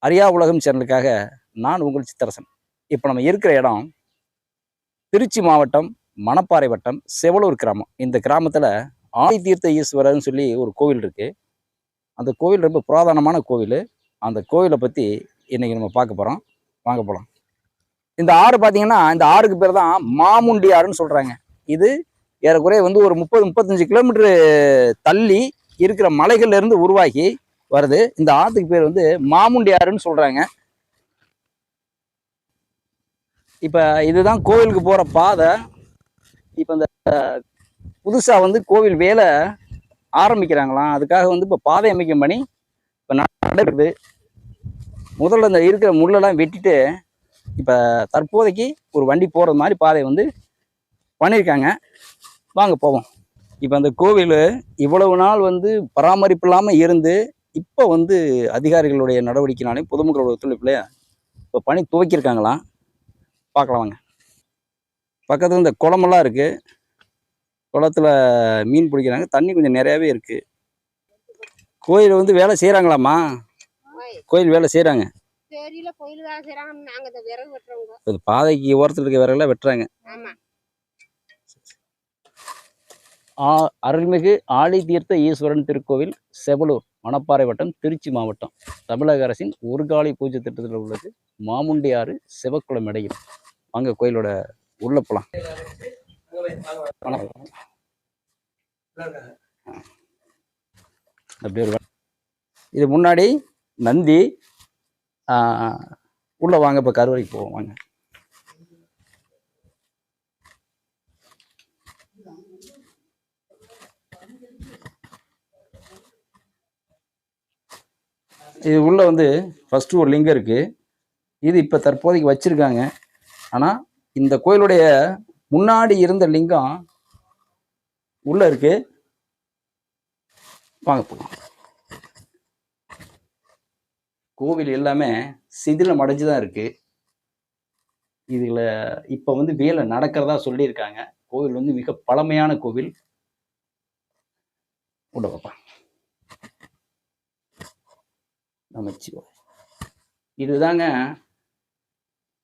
அறியா உலகம் சேனலுக்காக நான் உங்கள் சித்தரசன். இப்போ நம்ம இருக்கிற இடம் திருச்சி மாவட்டம் மணப்பாறை வட்டம் செவலூர் கிராமம். இந்த கிராமத்தில் ஆதிதீர்த்த ஈஸ்வரர்னு சொல்லி ஒரு கோவில் இருக்குது. அந்த கோவில் ரொம்ப புராதனமான கோவில். அந்த கோவிலை பற்றி இன்றைக்கி நம்ம பார்க்க போகிறோம். வாங்க போகலாம். இந்த ஆறு பார்த்தீங்கன்னா, இந்த ஆறுக்கு பேர் தான் மாமுண்டி ஆறுன்னு சொல்கிறாங்க. இது ஏறக்குறைய ஒரு 30-35 கிலோமீட்டரு தள்ளி இருக்கிற மலைகள்லேருந்து உருவாகி வருது. இந்த ஆற்றுக்கு பேர் மாமுண்டி ஆறுன்னு சொல்கிறாங்க. இப்போ இதுதான் கோவிலுக்கு போகிற பாதை. இப்போ இந்த புதுசாக கோவில் வேலை ஆரம்பிக்கிறாங்களாம். அதுக்காக இப்போ பாதை அமைக்கும் பணி இப்போ நடக்குது. முதல்ல இந்த இருக்கிற முள்ளெல்லாம் வெட்டிட்டு இப்போ தற்போதைக்கு ஒரு வண்டி போகிறது மாதிரி பாதை பண்ணியிருக்காங்க. வாங்க போவோம். இப்போ அந்த கோவில் இவ்வளவு நாள் பராமரிப்பு இல்லாமல் இருந்து இப்போ அதிகாரிகளுடைய நடவடிக்கைனாலையும் பொதுமக்களோட ஒத்துழைப்புலையும் இப்போ பணி துவக்கியிருக்காங்களாம். பார்க்கலாம் வாங்க. பக்கத்தில் இந்த குளமெல்லாம் இருக்குது. குளத்தில் மீன் பிடிக்கிறாங்க. தண்ணி கொஞ்சம் நிறையாவே இருக்குது. கோயில் வேலை செய்கிறாங்களாம்மா? கோயில் வேலை செய்கிறாங்க. பாதைக்கு ஓரத்தில் இருக்க விறகுலாம் வெட்டுறாங்க. அருள்மிகு ஆழிதீர்த்த ஈஸ்வரன் திருக்கோவில், செவலூர், மணப்பாறை வட்டம், திருச்சி மாவட்டம். தமிழக அரசின் ஒரு காலை பூஜை திட்டத்தில் உள்ளது. மாமுண்டி ஆறு சிவக்குளம் இடையில். வாங்க கோயிலோட உள்ள போலாம். இது முன்னாடி நந்தி. உள்ள வாங்க. இப்போ கருவறைக்கு போவோம் வாங்க. இது உள்ள ஃபர்ஸ்ட் ஒரு லிங்கம் இருக்கு. இது இப்போ தற்போதைக்கு வச்சிருக்காங்க. ஆனால் இந்த கோயிலுடைய முன்னாடி இருந்த லிங்கம் உள்ள இருக்கு. வாங்க போகலாம். கோவில் எல்லாமே சிதிலம் அடைஞ்சுதான் இருக்கு. இதுல இப்போ வேலை நடக்கிறதா சொல்லியிருக்காங்க. கோவில் மிக பழமையான கோவில். உள்ள வைப்பா. நமச்சிவாய். இதுதாங்க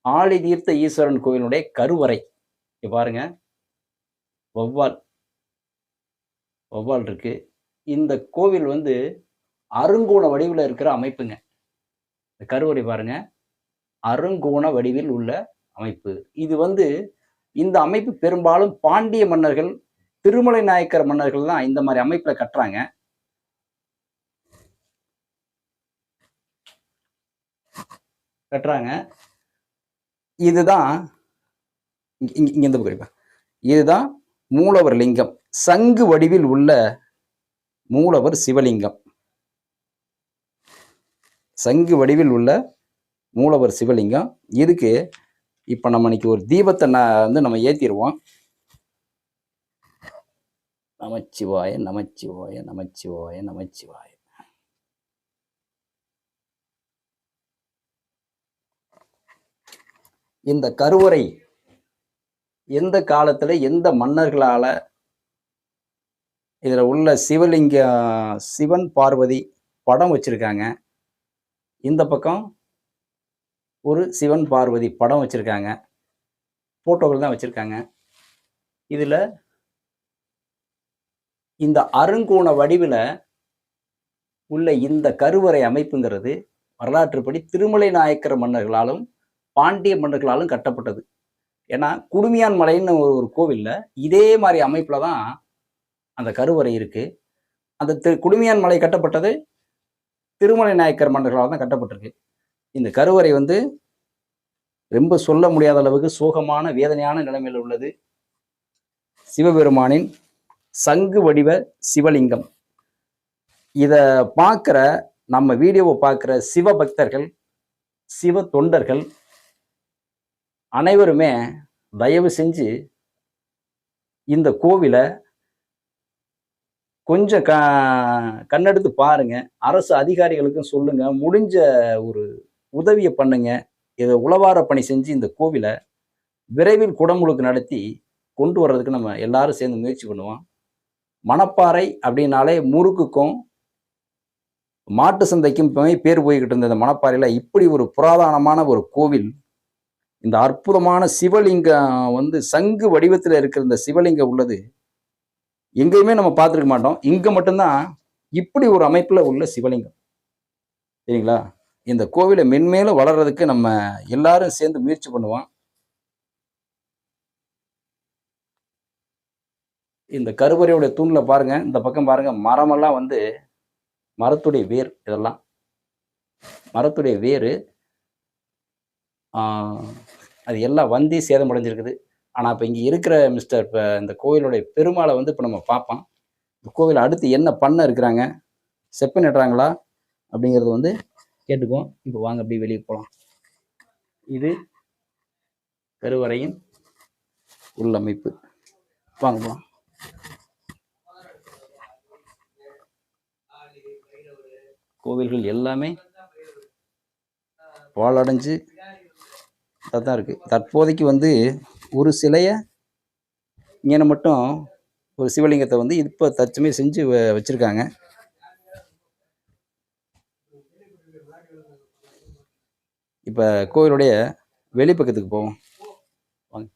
ஆழிதீர்த்த ஈஸ்வரன் கோவிலுடைய கருவறை. பாருங்க, வௌவால் இருக்கு. இந்த கோவில் அருங்கோண வடிவில் இருக்கிற அமைப்புங்க. இந்த கருவறை பாருங்க, அருங்கோண வடிவில் உள்ள அமைப்பு. இது இந்த அமைப்பு பெரும்பாலும் பாண்டிய மன்னர்கள், திருமலை நாயக்கர் மன்னர்கள் தான் இந்த மாதிரி அமைப்புல கட்டுறாங்க. இதுதான் இங்க குறிப்பா. இதுதான் மூலவர் லிங்கம். சங்கு வடிவில் உள்ள மூலவர் சிவலிங்கம். சங்கு வடிவில் உள்ள மூலவர் சிவலிங்கம். இதுக்கு இப்ப நம்ம இன்னைக்கு ஒரு தீபத்தை நம்ம ஏத்திடுவோம். நமச்சிவாய நமச்சிவாய நமச்சிவாய நமச்சிவாய. இந்த கருவறை எந்த காலத்துல எந்த மன்னர்களால இதுல உள்ள சிவலிங்க, சிவன் பார்வதி படம் வச்சிருக்காங்க. இந்த பக்கம் ஒரு சிவன் பார்வதி படம் வச்சிருக்காங்க. போட்டோகள் தான் வச்சிருக்காங்க. இதுல இந்த அருங்கோண வடிவில் உள்ள இந்த கருவறை அமைப்புங்கிறது வரலாற்றுப்படி திருமலை நாயக்கர் மன்னர்களாலும் பாண்டிய மன்னர்களாலும் கட்டப்பட்டது. ஏன்னா குடுமியான் மலைன்னு ஒரு கோவில்ல இதே மாதிரி அமைப்புல தான் அந்த கருவறை இருக்கு. அந்த குடுமியான் மலை கட்டப்பட்டது திருமலை நாயக்கர் மன்னர்களால் தான் கட்டப்பட்டிருக்கு. இந்த கருவறை ரொம்ப சொல்ல முடியாத அளவுக்கு சோகமான வேதனையான நிலைமையில் உள்ளது. சிவபெருமானின் சங்கு வடிவ சிவலிங்கம். இத பார்க்கிற, நம்ம வீடியோவை பார்க்கிற சிவபக்தர்கள், சிவ தொண்டர்கள் அனைவருமே தயவு செஞ்சு இந்த கோவிலை கொஞ்சம் கண்ணெடுத்து பாருங்க. அரசு அதிகாரிகளுக்கும் சொல்லுங்க. முடிஞ்ச ஒரு உதவியை பண்ணுங்க. இதை உளவார பணி செஞ்சு இந்த கோவிலை விரைவில் குடமுழுக்கு நடத்தி கொண்டு வர்றதுக்கு நம்ம எல்லாரும் சேர்ந்து முயற்சி பண்ணுவோம். மணப்பாறை அப்படின்னாலே முறுக்குக்கும் மாட்டு சந்தைக்கும் பேர் போய்கிட்டு இருந்த இந்த மணப்பாறையில் இப்படி ஒரு புராதனமான ஒரு கோவில், இந்த அற்புதமான சிவலிங்கம் வந்து சங்கு வடிவத்தில் இருக்கிற இந்த சிவலிங்கம் உள்ளது எங்கேயுமே நம்ம பார்த்துருக்க மாட்டோம். இங்க மட்டும்தான் இப்படி ஒரு அமைப்புல உள்ள சிவலிங்கம். சரிங்களா? இந்த கோவிலை மென்மேலும் வளர்றதுக்கு நம்ம எல்லாரும் சேர்ந்து முயற்சி பண்ணுவோம். இந்த கருவறையோட தூண்ல பாருங்க, இந்த பக்கம் பாருங்க, மரமெல்லாம் வந்து மரத்துடைய வேர் இதெல்லாம். மரத்துடைய வேரு. அது எல்லாம் வந்தி சேதமடைஞ்சிருக்குது. ஆனா இப்ப இங்க இருக்கிற இப்ப இந்த கோயிலுடைய பெருமாளை வந்து இப்ப நம்ம பார்ப்போம். இந்த கோவில் அடுத்து என்ன பண்ண இருக்கிறாங்க, செப்ப நடுறாங்களா அப்படிங்கிறது வந்து கேட்டுக்குவோம். இப்போ வாங்க அப்படியே வெளியே போகலாம். இது கருவறையின் உள்ளமைப்பு. வாங்க போகலாம். கோவில்கள் எல்லாமே பாழடைஞ்சு தான் இருக்கு. தற்போதைக்கு வந்து ஒரு சிலையை இங்கே மட்டும் ஒரு சிவலிங்கத்தை வந்து இப்போ தற்சமயம் செஞ்சு வச்சிருக்காங்க. இப்போ கோவிலுடைய வெளிப்பக்கத்துக்கு போவோம். வாங்க.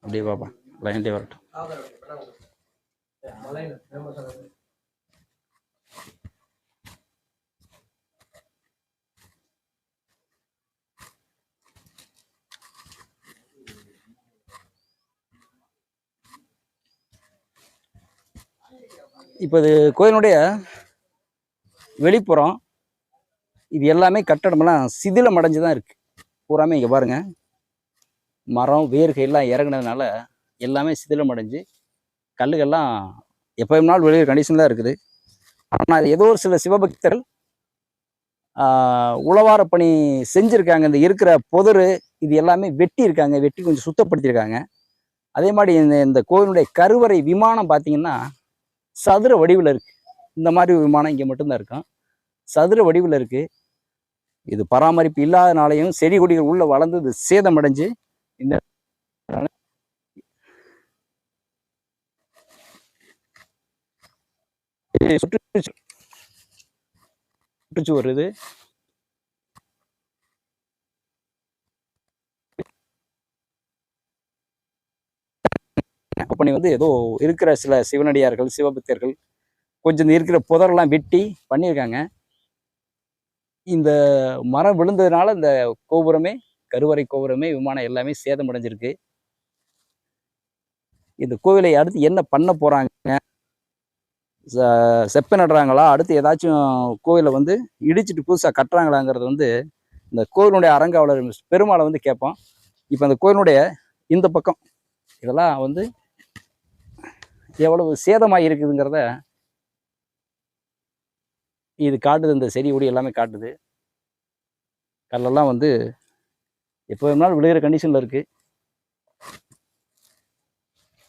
அப்படியே பாப்பா, லைன்டே வரட்டும். இப்போ இது கோயிலுடைய வெளிப்புறம் இது எல்லாமே கட்டடமெல்லாம் சிதிலம் அடைஞ்சு தான் இருக்குது. பூராமே இங்கே பாருங்க, மரம் வேர்கள் எல்லாம் இறங்குனதுனால எல்லாமே சிதிலம் அடைஞ்சு கல்லுகள்லாம் எப்போனாலும் வெளியே கண்டிஷன் தான் இருக்குது. ஆனால் ஏதோ ஒரு சில சிவபக்தர்கள் உழவார பணி செஞ்சுருக்காங்க. இந்த இருக்கிற புதரு இது எல்லாமே வெட்டி இருக்காங்க, வெட்டி கொஞ்சம் சுத்தப்படுத்தியிருக்காங்க. அதே மாதிரி இந்த கோவிலுடைய கருவறை விமானம் பார்த்தீங்கன்னா சதுர வடிவில் இருக்கு. இந்த மாதிரி விமானம் இங்கே மட்டும்தான் இருக்கும், சதுர வடிவில் இருக்கு. இது பராமரிப்பு இல்லாதனாலையும் செடி கொடிகள் உள்ள வளர்ந்து இது சேதமடைஞ்சு இந்த சுற்றுச்சுவர் இது. அப்ப வந்து ஏதோ இருக்கிற சில சிவனடியார்கள் சிவபக்தர்கள் கொஞ்சம் இருக்கிற புதரெல்லாம் வெட்டி பண்ணியிருக்காங்க. இந்த மரம் விழுந்ததுனால இந்த கோபுரமே, கருவறை கோபுரமே, விமானம் எல்லாமே சேதமடைஞ்சிருக்கு. இந்த கோவிலை அடுத்து என்ன பண்ண போறாங்க, செப்ப நடுறாங்களா, அடுத்து ஏதாச்சும் கோவிலை வந்து இடிச்சிட்டு புதுசாக கட்டுறாங்களாங்கிறது வந்து இந்த கோவிலுடைய அறங்காவலர் பெருமாளை வந்து கேட்போம். இப்போ அந்த கோவிலுடைய இந்த பக்கம் இதெல்லாம் வந்து எவ்வளவு சேதமாக இருக்குதுங்கிறத இது காட்டுது. இந்த செடி கொடி எல்லாமே காட்டுது. கல்லெல்லாம் வந்து எப்போ வேணாலும் விழுகிற கண்டிஷனில் இருக்கு.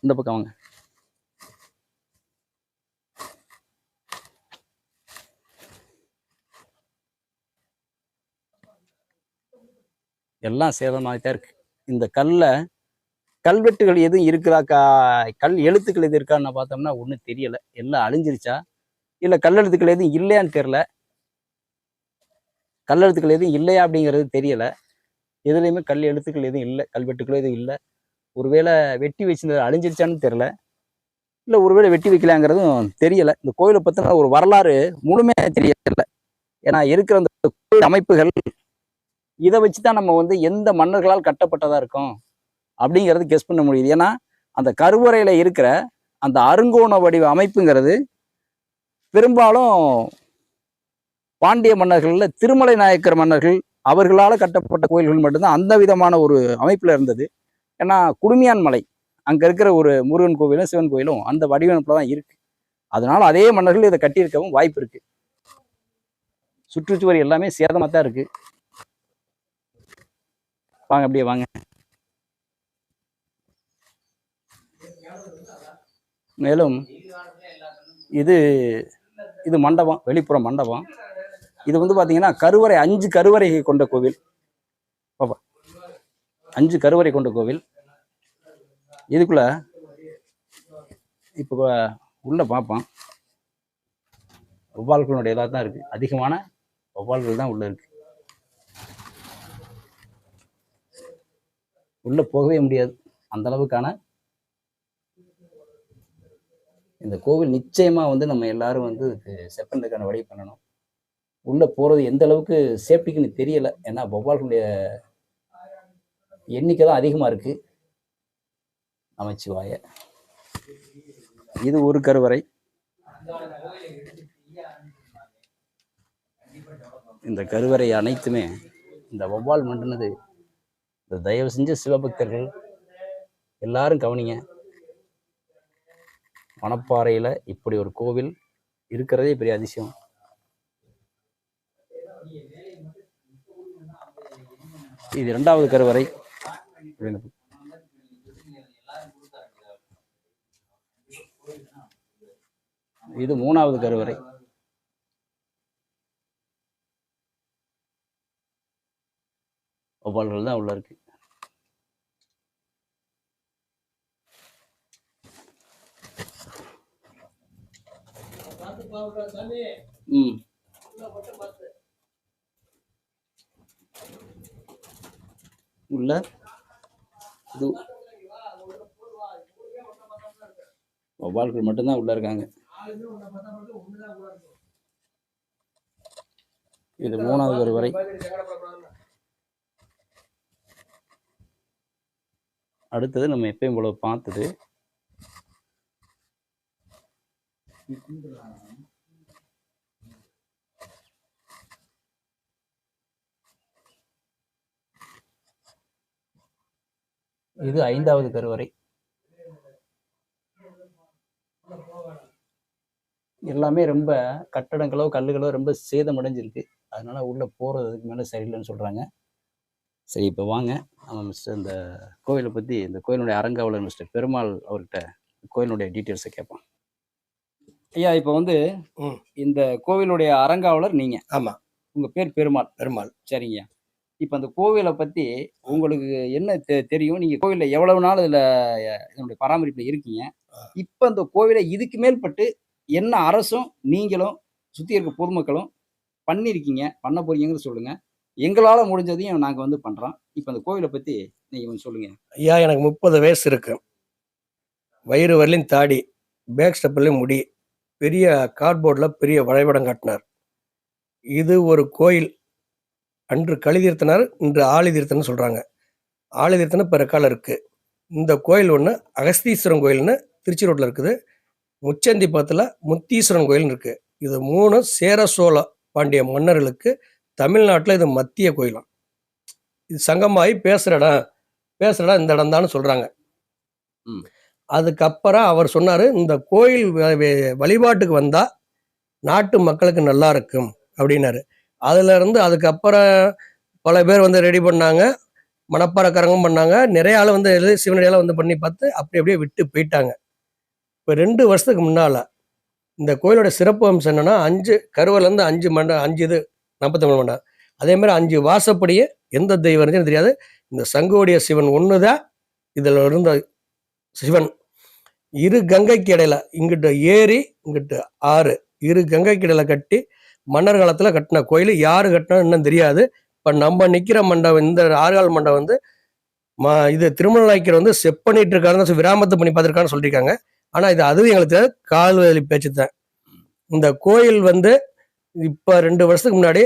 இந்த பக்கம் வாங்க. எல்லாம் சேதமாகத்தான் இருக்கு. இந்த கல்வெட்டுகள் எதுவும் இருக்குதா, கல் எழுத்துக்கள் எது இருக்கான்னு பார்த்தோம்னா ஒன்றும் தெரியலை. எல்லாம் அழிஞ்சிருச்சா இல்லை கல்லெழுத்துக்கள் எதுவும் இல்லையான்னு தெரியல. கல்லெழுத்துக்கள் எதுவும் இல்லையா அப்படிங்கிறது தெரியலை. எதுலேயுமே கல் எழுத்துக்கள் எதுவும் இல்லை, கல்வெட்டுக்கள் எதுவும் இல்லை. ஒருவேளை வெட்டி வச்சிருந்தது அழிஞ்சிருச்சான்னு தெரியல, இல்லை ஒருவேளை வெட்டி வைக்கலாங்கிறதும் தெரியலை. இந்த கோயிலை பற்றின ஒரு வரலாறு முழுமையாக தெரியல. ஏன்னா இருக்கிற அந்த கோயில் அமைப்புகள் இதை வச்சு தான் நம்ம வந்து எந்த மன்னர்களால் கட்டப்பட்டதாக இருக்கும் அப்படிங்கிறது கெஸ் பண்ண முடியுது. ஏன்னா அந்த கருவறையில் இருக்கிற அந்த அருங்கோண வடிவ அமைப்புங்கிறது பெரும்பாலும் பாண்டிய மன்னர்கள்ல திருமலை நாயக்கர் மன்னர்கள் அவர்களால் கட்டப்பட்ட கோயில்கள் மட்டும்தான் அந்த விதமான ஒரு அமைப்பில் இருந்தது. ஏன்னா குடுமியான் மலை அங்கே இருக்கிற ஒரு முருகன் கோவிலும் சிவன் கோயிலும் அந்த வடிவமைப்பில் தான் இருக்கு. அதனால அதே மன்னர்கள் இதை கட்டியிருக்கவும் வாய்ப்பு இருக்கு. சுற்றுச்சுவர் எல்லாமே சேதமாக தான் இருக்கு. வாங்க அப்படியே வாங்க. மேலும் இது மண்டபம், வெளிப்புற மண்டபம். இது வந்து பார்த்தீங்கன்னா கருவறை 5 கருவறை கொண்ட கோவில். பாப்பா 5 கருவறை கொண்ட கோவில். இதுக்குள்ள இப்போ உள்ள பார்ப்போம். வௌவால்களுடைய இதாக தான் இருக்கு, அதிகமான வௌவால்கள் தான் உள்ள இருக்கு. உள்ள போகவே முடியாது அந்த அளவுக்கான இந்த கோவில். நிச்சயமா வந்து நம்ம எல்லாரும் வந்து செப்பந்ததுக்கான வழி பண்ணணும். உள்ள போறது எந்த அளவுக்கு சேஃப்டிக்குன்னு தெரியல, ஏன்னா வௌவால்களுடைய எண்ணிக்கை தான் அதிகமா இருக்கு. நமச்சிவாய. இது ஒரு கருவறை. இந்த கருவறை அனைத்துமே இந்த வௌவால் மண்டினது. இந்த தயவு செஞ்ச சிவபக்தர்கள் எல்லாரும் கவனிங்க. மணப்பாறையில இப்படி ஒரு கோவில் இருக்கிறதே பெரிய அதிசயம். இது 2வது கருவறை. இது 3வது கருவறை. வௌவால்கள் தான் உள்ள இருக்கு. உள்ள இது வௌவால்கள் மட்டும்தான் உள்ள இருக்காங்க. இது 3வது கருவறை. அடுத்தது நம்ம எப்பயும் போல பார்த்தது இது 5வது கருவறை. எல்லாமே ரொம்ப கட்டடங்களோ கல்லுகளோ ரொம்ப சேதமடைஞ்சிருக்கு, அதனால உள்ள போறதுக்கு மேல சரியில்லைன்னு சொல்றாங்க. சரி, இப்போ வாங்க நம்ம மிஸ்டர் இந்த கோவிலை பத்தி, இந்த கோயிலுடைய அறங்காவலர் மிஸ்டர் பெருமாள் அவர்கிட்ட கோயிலுடைய டீட்டெயில்ஸை கேட்போம். ஐயா, இப்போ வந்து இந்த கோவிலுடைய அறங்காவலர் நீங்க. ஆமா, உங்க பேர் பெருமாள். பெருமாள். சரிங்க. இப்போ அந்த கோவிலை பத்தி உங்களுக்கு என்ன தெரியும்? நீங்க கோவில்ல எவ்வளவு நாள் இதனுடைய பராமரிப்புல இருக்கீங்க? இப்ப அந்த கோவிலை இதுக்கு மேல்பட்டு என்ன அரசும் நீங்களும் சுத்தி இருக்க பொதுமக்களும் பண்ணிருக்கீங்க, பண்ண போறீங்கன்னு சொல்லுங்க. எங்களால முடிஞ்சதையும் நாங்க வந்து பண்றோம். இப்ப அந்த கோவிலை பத்தி நீங்க கொஞ்சம் சொல்லுங்க. ஐயா, எனக்கு 30 வயசு இருக்கு. வயிறு வரலையும் தாடி, பேக் ஸ்டெப்லையும் முடி, பெரிய கார்ட்போர்டில் பெரிய வரைபடம் காட்டினார். இது ஒரு கோயில். அன்று களி தீர்த்தனார், இன்று ஆழி தீர்த்தன்னு சொல்கிறாங்க. ஆழி தீர்த்தன இப்போ ரெக்கார்டில் இருக்குது. இந்த கோயில் ஒன்று அகஸ்தீஸ்வரன் கோயில்னு திருச்சி ரோட்டில் இருக்குது. முச்சந்தி பக்கத்தில் முத்தீஸ்வரன் கோயில்னு இருக்குது. இது 3 சேர சோழ பாண்டிய மன்னர்களுக்கு தமிழ்நாட்டில் இது மத்திய கோயிலாம். இது சங்கமாகி பேசுகிற இடம் இந்த இடம் தான் சொல்கிறாங்க. அதுக்கப்புறம் அவர் சொன்னார், இந்த கோயில் வழிபாட்டுக்கு வந்தால் நாட்டு மக்களுக்கு நல்லா இருக்கும் அப்படின்னாரு. அதுலேருந்து அதுக்கப்புறம் பல பேர் வந்து ரெடி பண்ணாங்க, மணப்பாறைக்காரங்களும் பண்ணாங்க, நிறைய ஆள் வந்து சிவனடியால் வந்து பண்ணி பார்த்து அப்படியே விட்டு போயிட்டாங்க. இப்போ 2 வருஷத்துக்கு முன்னால் இந்த கோயிலோட சிறப்பு அம்சம் என்னென்னா, 5 கருவலேருந்து 5 மண்டபம், 5 இது 49 மண்டபம். அதே மாதிரி 5 வாசப்படியே எந்த தெய்வம் இருந்துச்சுன்னு தெரியாது. இந்த சங்கோடைய சிவன் ஒன்று தான் இதில் இருந்த சிவன். 2 கங்கைக்கு இடையில, இங்கிட்ட ஏரி இங்கிட்ட ஆறு, 2 கங்கைக்கு இடையில கட்டி மன்னர் காலத்தில் கட்டின கோயில். யார் கட்டினா இன்னும் தெரியாது. இப்போ நம்ம நிற்கிற மண்டபம், இந்த ஆறுகால் மண்டபம் வந்து இது திருமணநாயக்கர் வந்து செப்பனிட்டு இருக்காருன்னு விராமத்து பண்ணி பார்த்துருக்கான்னு சொல்லியிருக்காங்க. ஆனால் இது அதுவும் எங்களுக்கு கால்வழி பேச்சு தான். இந்த கோயில் வந்து இப்போ 2 வருஷத்துக்கு முன்னாடி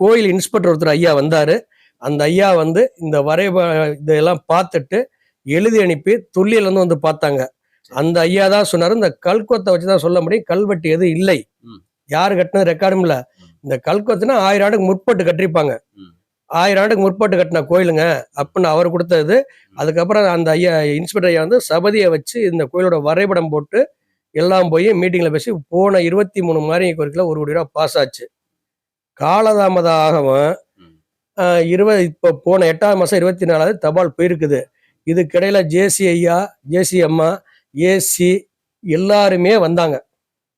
கோயில் இன்ஸ்பெக்டர் ஒருத்தர் ஐயா வந்தார். அந்த ஐயா வந்து இந்த இதெல்லாம் பார்த்துட்டு எழுதி அனுப்பி துல்லியிலேருந்து வந்து பார்த்தாங்க. அந்த ஐயா தான் சொன்னார், இந்த கல்கொத்தை வச்சு தான் சொல்ல முடியும், கல்வெட்டு எதுவும் இல்லை, யார் கட்டினது ரெக்கார்டும் இல்லை. இந்த கல்கொத்துனா 1000 ஆண்டுக்கு முற்பட்டு கட்டிருப்பாங்க, 1000 ஆண்டுக்கு முற்பட்டு கட்டின கோயிலுங்க அப்படின்னு அவர் கொடுத்தது. அதுக்கப்புறம் அந்த ஐயா இன்ஸ்பெக்டர் ஐயா வந்து சபதியை வச்சு இந்த கோயிலோட வரைபடம் போட்டு எல்லாம் போய் மீட்டிங்கில் பேசி போன 23 மாரியம்மன் கோயிலுக்குள்ள 1 கோடி ரூபா பாஸ் ஆச்சு. காலதாமதம் ஆகவும் இப்போ போன 8ஆம் மாதம் 24 தபால் போயிருக்குது. இதுக்கிடையில ஜேசி ஐயா, ஜேசி அம்மா, ஏசி எல்லாருமே வந்தாங்க.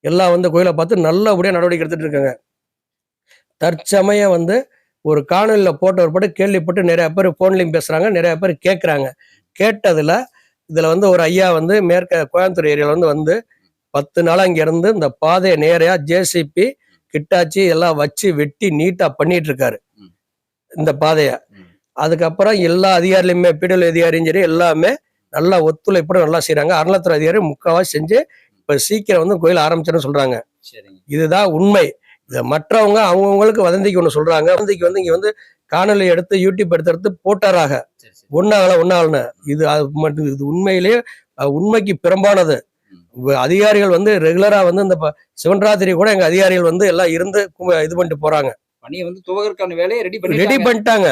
எல்லாம் வந்து கோயிலை பார்த்து நல்லபடியாக நடவடிக்கை எடுத்துட்டு இருக்காங்க. தற்சமயம் வந்து ஒரு காணொலியில் போட்ட ஒரு பட்டு கேள்விப்பட்டு நிறைய பேர் ஃபோன்லையும் பேசுகிறாங்க, நிறைய பேர் கேட்குறாங்க. கேட்டதில் இதுல வந்து ஒரு ஐயா வந்து மேற்க கோயம்புத்தூர் ஏரியால வந்து 10 நாளா இங்க இருந்து இந்த பாதையை நேரையா ஜேசிபி கிட்டாச்சி எல்லாம் வச்சு வெட்டி நீட்டா பண்ணிட்டு இருக்காரு இந்த பாதையை. அதுக்கப்புறம் எல்லா அதிகாரிகளுமே பிடல் அதிகாரியும் சரி எல்லாமே நல்லா ஒத்துழைப்போட நல்லா செய்யறாங்க. அறநிலையத்துறை அதிகாரி முக்காவாசி செஞ்சு இப்ப சீக்கிரம் வந்து கோயில் ஆரம்பிச்சேன்னு சொல்றாங்க. இதுதான் உண்மை. இதை மற்றவங்க அவங்கவுங்களுக்கு வதந்திக்கு ஒண்ணு சொல்றாங்க. வதந்திக்கு வந்து இங்க வந்து காணொலி எடுத்து யூடியூப் எடுத்து போட்டாராக ஒன்னாகல. இது இது உண்மையிலேயே உண்மைக்கு புறம்பானது. அதிகாரிகள் வந்து ரெகுலரா வந்து இந்த சிவன்ராத்திரி கூட எங்க அதிகாரிகள் வந்து எல்லாம் இருந்து இது பண்ணிட்டு போறாங்க. பணியை வந்து துவகறதுக்கான வேலையை ரெடி பண்ணிட்டாங்க.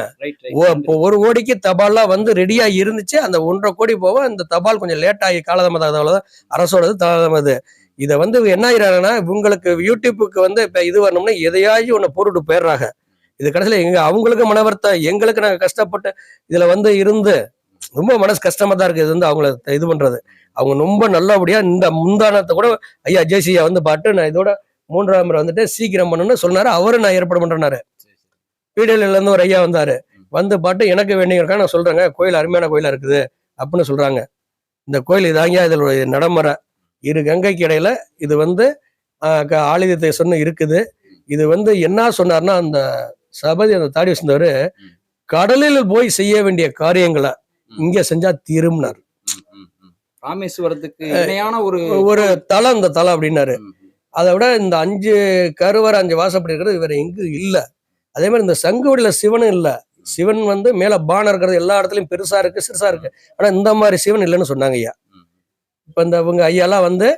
1 கோடிக்கு தபால்லாம் வந்து ரெடியா இருந்துச்சு. அந்த 1.5 கோடி போக இந்த தபால் கொஞ்சம் லேட் ஆகி காலதாமதம் அரசோடது தாமதமாகுது. இதை வந்து என்ன ஆயிராங்கன்னா இவங்களுக்கு யூடியூப்புக்கு வந்து இப்ப இது வரணும்னா எதையாச்சும் ஒண்ணு போட்டுட்டு போயிடுறாங்க. இது கடைசியில அவங்களுக்கு மனவர்த்தம், எங்களுக்கு நாங்க கஷ்டப்பட்டு இதுல வந்து இருந்து ரொம்ப மனசு கஷ்டமா தான் இருக்கு. இது வந்து அவங்கள இது பண்றது. அவங்க ரொம்ப நல்லபடியா இந்த முந்தானத்தை கூட ஐயா ஜேசியா வந்து பாட்டு நான் இதோட 3ஆம் முறை வந்துட்டு சீக்கிரம் பண்ணணும்னு சொன்னாரு. அவரு நான் ஏற்பாடு பண்றேன்னாரு. பீடல்ல இருந்து ஒரு ஐயா வந்தாரு. வந்து பாட்டு எனக்கு வேண்டியிருக்கா நான் சொல்றேங்க, கோயில் அருமையான கோயிலா இருக்குது அப்படின்னு சொல்றாங்க. இந்த கோயில் இதாங்க இதுல நடைமுறை கங்கைக்கு இடையில இது வந்து ஆயுதத்தை சொன்ன இருக்குது. இது வந்து என்ன சொன்னார்னா அந்த சபதி அந்த தாடி வச்சிருந்தவரு கடலில் போய் செய்ய வேண்டிய காரியங்களை இங்க செஞ்சா தீரும்னார். ராமேஸ்வரத்துக்கு இணையான ஒரு தலம் இந்த தலம் அப்படின்னாரு. அதை விட இந்த 5 கருவறை 5 வாசப்படி இருக்கிறது வேற எங்கும் இல்ல. அதே மாதிரி இந்த சங்குவடியில சிவனும் இல்ல. சிவன் வந்து மேல பானம் இருக்கிறது எல்லா இடத்துலயும் பெருசா இருக்கு சிறுசா இருக்கு. ஆனா இந்த மாதிரி சிவன் இல்லைன்னு சொன்னாங்க ஐயா. இப்ப இந்த இவங்க ஐயாலாம் வந்து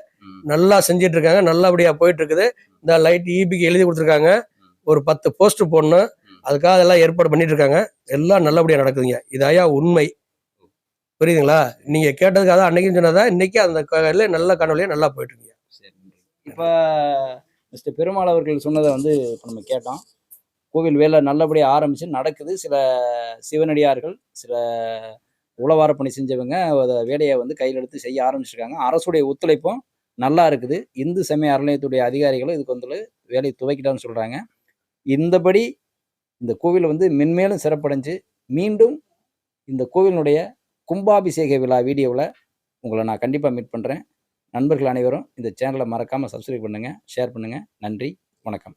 நல்லா செஞ்சிட்டு இருக்காங்க. நல்லபடியா போயிட்டு இருக்குது. இந்த லைட் ஈபிக்கு எழுதி கொடுத்துருக்காங்க. ஒரு 10 போஸ்ட் போடணும். அதுக்காக அதெல்லாம் ஏற்பாடு பண்ணிட்டு இருக்காங்க. எல்லாம் நல்லபடியா நடக்குதுங்க. இது ஐயா உண்மை. புரியுதுங்களா? நீங்க கேட்டதுக்காக தான் அன்னைக்கும் சொன்னதா இன்னைக்கு அந்த நல்ல கனவுலயே நல்லா போயிட்டு இருக்கீங்க. இப்ப மிஸ்டர் பெருமாள் அவர்கள் சொன்னதை வந்து இப்ப நம்ம கேட்டோம். கோவில் வேலை நல்லபடியாக ஆரம்பிச்சு நடக்குது. சில சிவனடியார்கள் சில உளவார பணி செஞ்சவங்க வேலையை வந்து கையில் எடுத்து செய்ய ஆரம்பிச்சிருக்காங்க. அரசுடைய ஒத்துழைப்பும் நல்லா இருக்குது. இந்து சமய அறநிலையத்துடைய அதிகாரிகளும் இதுக்கு வந்து வேலையை துவக்கிட்டான்னு சொல்றாங்க. இந்தபடி இந்த கோவில் வந்து மென்மேலும் சிறப்படைஞ்சு மீண்டும் இந்த கோவிலினுடைய கும்பாபிஷேக விழா வீடியோவில் உங்களை நான் கண்டிப்பாக மீட் பண்ணுறேன். நண்பர்கள் அனைவரும் இந்த சேனலை மறக்காமல் சப்ஸ்கிரைப் பண்ணுங்கள், ஷேர் பண்ணுங்கள். நன்றி, வணக்கம்.